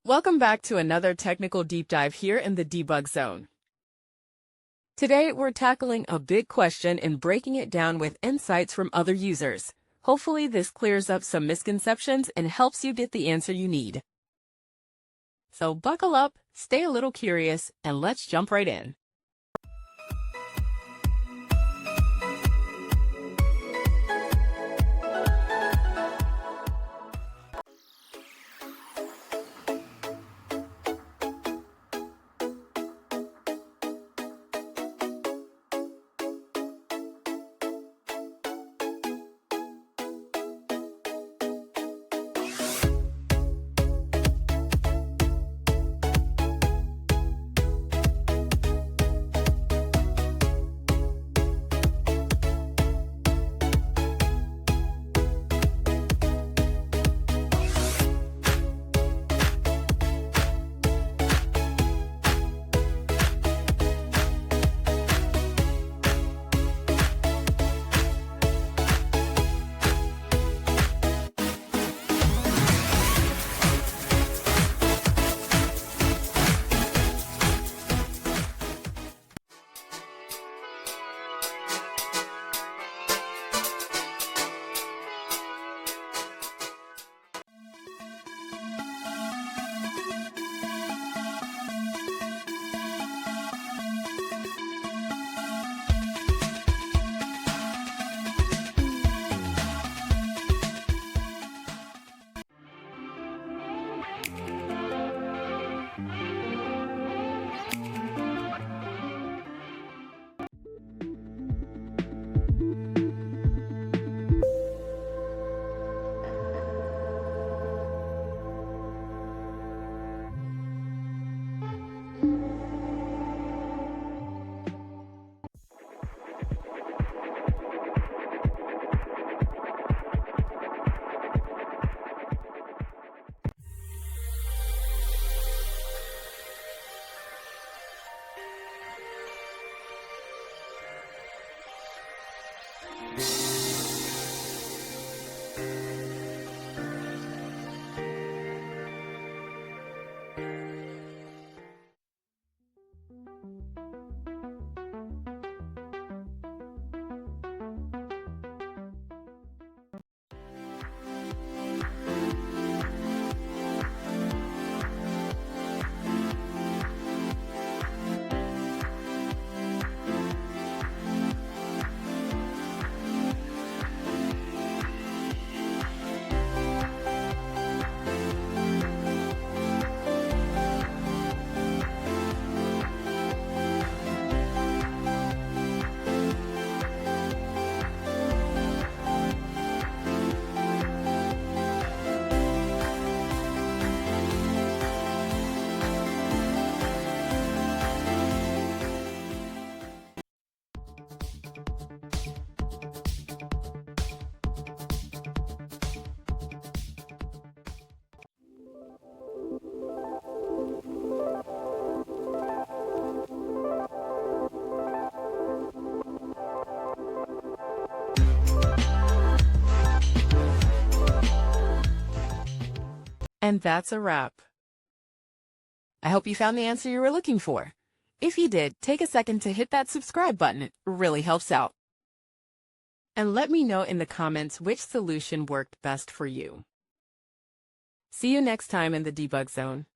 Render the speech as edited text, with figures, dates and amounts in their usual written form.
Welcome back to another technical deep dive here in the debug zone. Today, we're tackling a big question and breaking it down with insights from other users. Hopefully, this clears up some misconceptions and helps you get the answer you need. So buckle up, stay a little curious, and let's jump right in. And that's a wrap. I hope you found the answer you were looking for. If you did, take a second to hit that subscribe button. It really helps out. And let me know in the comments which solution worked best for you. See you next time in the debug zone.